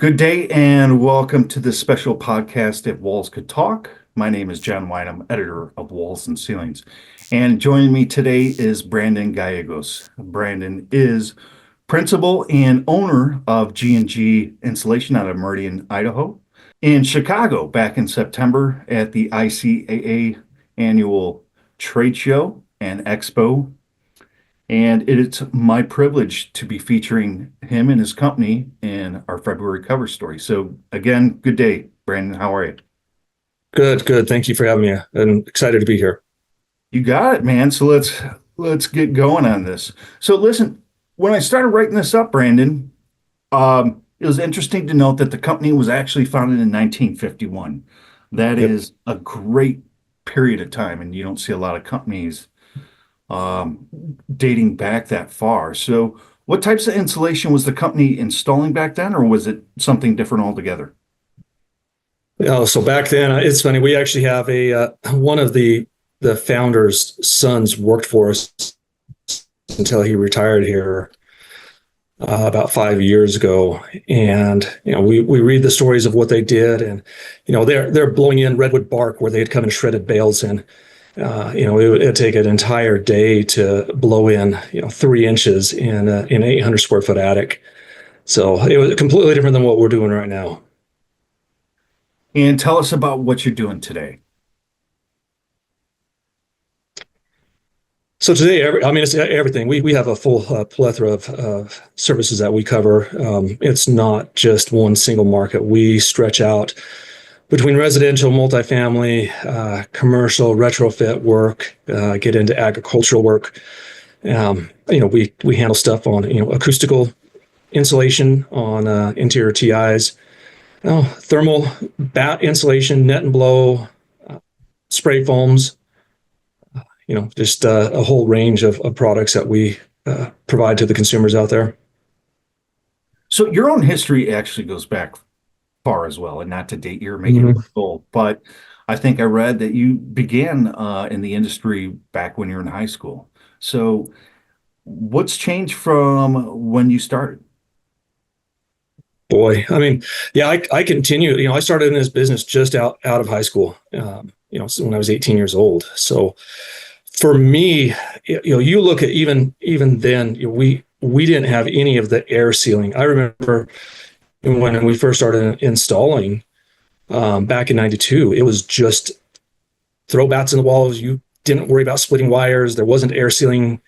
Good day and welcome to this special podcast If Walls Could Talk. My name is John White. I'm editor of Walls and Ceilings. And joining me today is Brandon Gallegos. Brandon is principal and owner of G&G Insulation out of Meridian, Idaho. In Chicago back in September at the ICAA annual trade show and expo. And it's my privilege to be featuring him and his company in our February cover story. So again, good day, Brandon. How are you? Good. Thank you for having me. I'm excited to be here. You got it, man. So let's get going on this. So listen, when I started writing this up, Brandon, it was interesting to note that the company was actually founded in 1951. That Yep. is a great period of time, and you don't see a lot of companies dating back that far. So, what types of insulation was the company installing back then, or was it something different altogether? So back then, it's funny. We actually have one of the founder's sons worked for us until he retired here about 5 years ago, and we read the stories of what they did, and they're blowing in redwood bark where they'd come in shredded bales, and it'd take an entire day to blow in 3 inches in an 800 square foot attic. So it was completely different than what we're doing right now. And tell us about what you're doing today. So today, it's everything. We have a full plethora of services that we cover. It's not just one single market. We stretch out between residential, multifamily, commercial, retrofit work, get into agricultural work. We handle stuff on acoustical insulation on interior TIs, thermal bat insulation, net and blow, spray foams. Just a whole range of products that we provide to the consumers out there. So, your own history actually goes back far as well, and not to date you or make you look old, but I think I read that you began in the industry back when you were in high school. So, what's changed from when you started? Boy, I continue. I started in this business just out of high school. So when I was 18 years old. So for me, you look at even then, we didn't have any of the air sealing. I remember when we first started installing back in '92, it was just throw bats in the walls. You didn't worry about splitting wires. There wasn't air sealing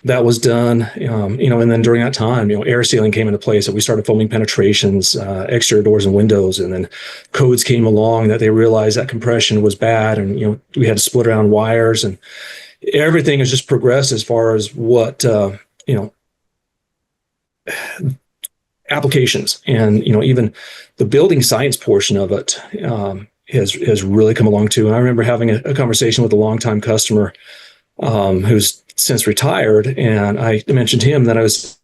that was done. And then during that time, air sealing came into place. So we started foaming penetrations, exterior doors and windows, and then codes came along that they realized that compression was bad, and we had to split around wires, and everything has just progressed as far as what applications, and even the building science portion of it has really come along too. And I remember having a conversation with a longtime customer who's since retired, and I mentioned to him that I was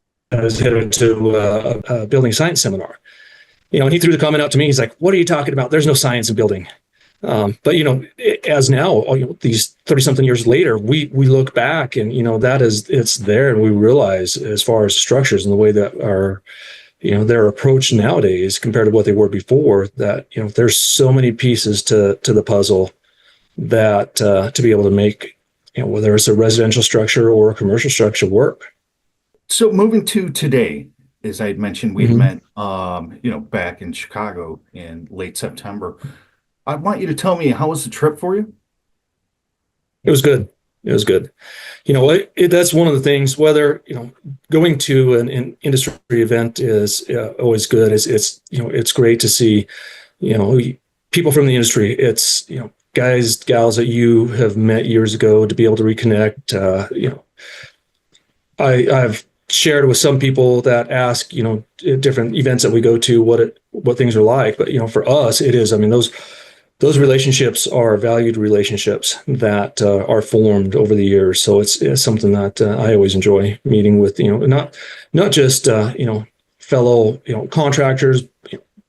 headed to a building science seminar. And he threw the comment out to me. He's like, "What are you talking about? There's no science in building." But as now, these 30-something years later, we look back, and it's there, and we realize as far as structures and the way that are their approach nowadays compared to what they were before, that there's so many pieces to the puzzle that to be able to make whether it's a residential structure or a commercial structure work. So moving to today, as I had mentioned, we met back in Chicago in late September. I want you to tell me, how was the trip for you? It was good. That's one of the things, whether, going to an industry event is always good. It's great to see, people from the industry. It's, guys, gals that you have met years ago, to be able to reconnect. I've shared with some people that ask, different events that we go to, what things are like. But, for us, it is, those relationships are valued relationships that are formed over the years. So it's something that I always enjoy meeting with, not just, fellow, contractors,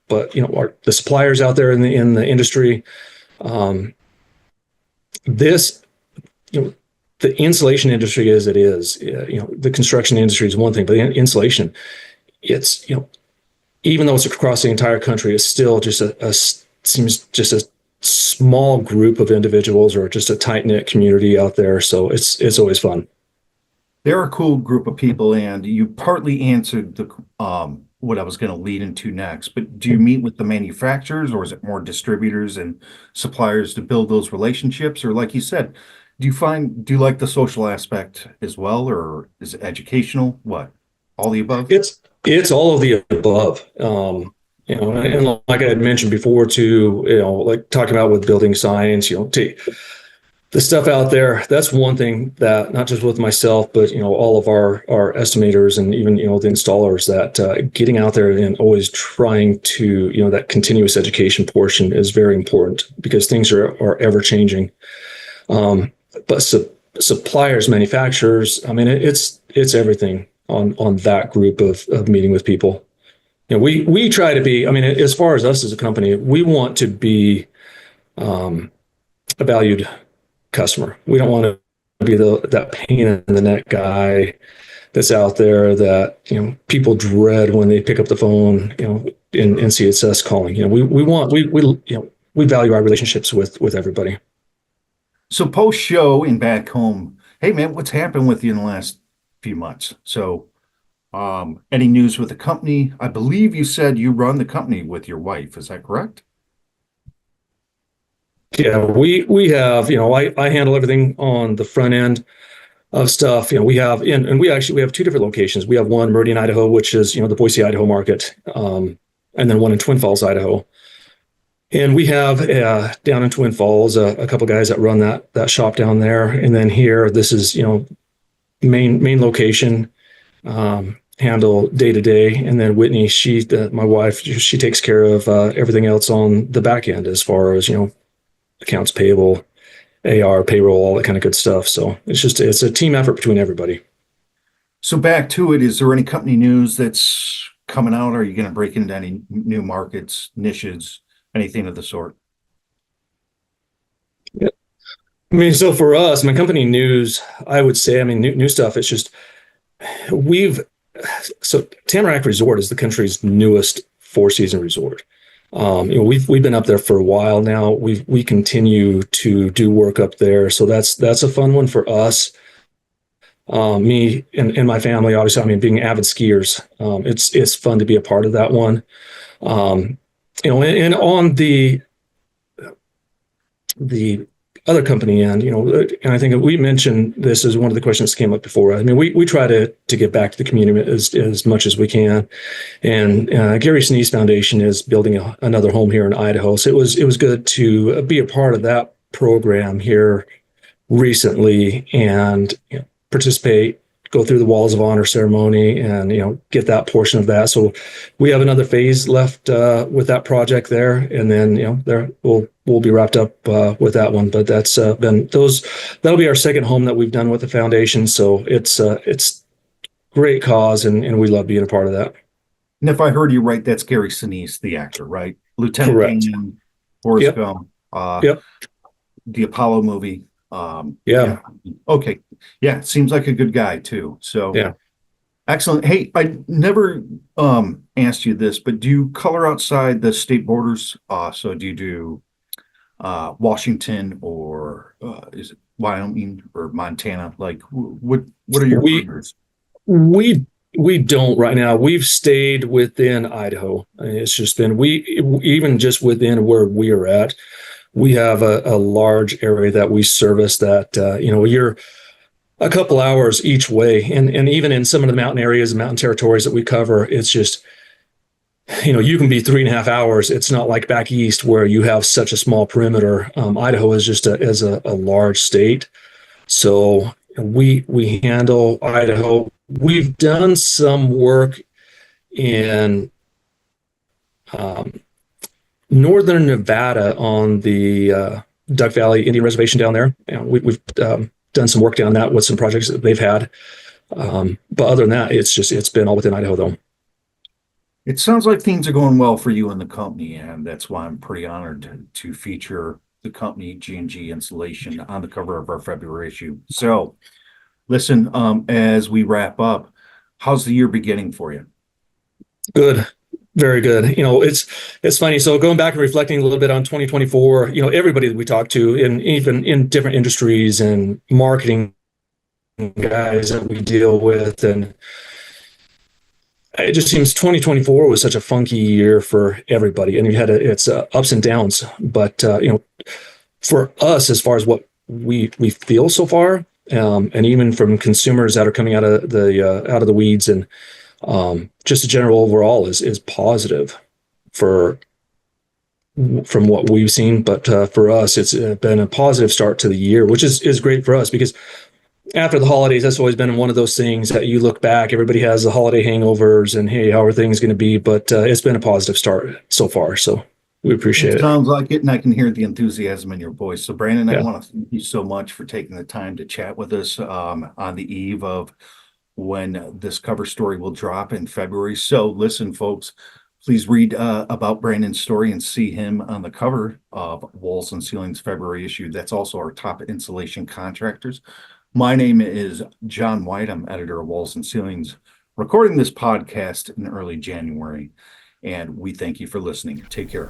but, the suppliers out there in the industry. The insulation industry as it is, the construction industry is one thing, but the insulation, it's, even though it's across the entire country, it's still just seems just a small group of individuals or just a tight knit community out there. So it's always fun. They're a cool group of people, and you partly answered the what I was going to lead into next. But do you meet with the manufacturers, or is it more distributors and suppliers to build those relationships? Or like you said, do you like the social aspect as well, or is it educational? What? All the above? It's all of the above. And like I had mentioned before too, like talking about with building science, the stuff out there, that's one thing that not just with myself, but all of our estimators and even the installers, that getting out there and always trying to that continuous education portion is very important, because things are ever changing. But suppliers, manufacturers, I mean, it's everything on that group of meeting with people. We try to be, I mean, as far as us as a company, we want to be a valued customer. We don't want to be that pain in the neck guy that's out there that people dread when they pick up the phone and see it's us calling. We value our relationships with everybody. So post show and back home, hey man, what's happened with you in the last few months? So any news with the company? I believe you said you run the company with your wife. Is that correct? Yeah, we have, I handle everything on the front end of stuff. We have, and we have two different locations. We have one, Meridian, Idaho, which is, the Boise, Idaho market. And then one in Twin Falls, Idaho. And we have down in Twin Falls, a couple guys that run that shop down there. And then here, this is, main location, handle day to day. And then Whitney, my wife, she takes care of everything else on the back end, as far as, accounts payable, AR, payroll, all that kind of good stuff. So it's a team effort between everybody. So back to it, is there any company news that's coming out? Are you going to break into any new markets, niches, anything of the sort? Yeah. I mean, so for us, my company news, I would say, I mean, new stuff. It's just Tamarack Resort is the country's newest four-season resort. We've been up there for a while now. We continue to do work up there, so that's a fun one for us. Me and my family, obviously. I mean, being avid skiers, it's fun to be a part of that one. And on the other company end, and I think we mentioned this as one of the questions that came up before. I mean, we try to give back to the community as much as we can. And Gary Sinise Foundation is building another home here in Idaho. So it was good to be a part of that program here recently and participate, go through the Walls of Honor ceremony, and get that portion of that. So we have another phase left with that project there, and then there we'll be wrapped up with that one. But that's that'll be our second home that we've done with the foundation. So it's great cause, and we love being a part of that. And if I heard you right, that's Gary Sinise, the actor, right? Lieutenant Correct. Dan, Forrest Yep. Gump, Yep. the Apollo movie. Yeah. Okay. Yeah, seems like a good guy too. So Yeah. excellent. Hey, I never asked you this, but do you color outside the state borders? So do you do Washington, or is it Wyoming or Montana? Like what are your colors? We don't right now. We've stayed within Idaho. It's just been even just within where we are at, we have a large area that we service that you're a couple hours each way, and even in some of the mountain areas and mountain territories that we cover, it's just you can be 3.5 hours. It's not like back east where you have such a small perimeter. Idaho is just a large state, so we handle Idaho. We've done some work in northern Nevada on the Duck Valley Indian Reservation down there. We've done some work down that with some projects that they've had. But other than that, it's been all within Idaho though. It sounds like things are going well for you and the company, and that's why I'm pretty honored to feature the company G&G Insulation on the cover of our February issue. So listen, as we wrap up, how's the year beginning for you? Good. Very good. It's funny. So going back and reflecting a little bit on 2024, everybody that we talked to, and even in different industries and marketing guys that we deal with, and it just seems 2024 was such a funky year for everybody, and you had its ups and downs. But for us, as far as what we feel so far, and even from consumers that are coming out of the weeds, and just the general overall is positive for from what we've seen. But for us, it's been a positive start to the year, which is great for us because after the holidays, that's always been one of those things that you look back, everybody has the holiday hangovers and, hey, how are things going to be? But it's been a positive start so far. So we appreciate It it. sounds like it, and I can hear the enthusiasm in your voice. So, Brandon, I Yeah. want to thank you so much for taking the time to chat with us on the eve of when this cover story will drop in February. So, listen, folks, please read about Brandon's story and see him on the cover of Walls and Ceilings February issue. That's also our top insulation contractors. My name is John White. I'm editor of Walls and Ceilings, recording this podcast in early January, and we thank you for listening. Take care.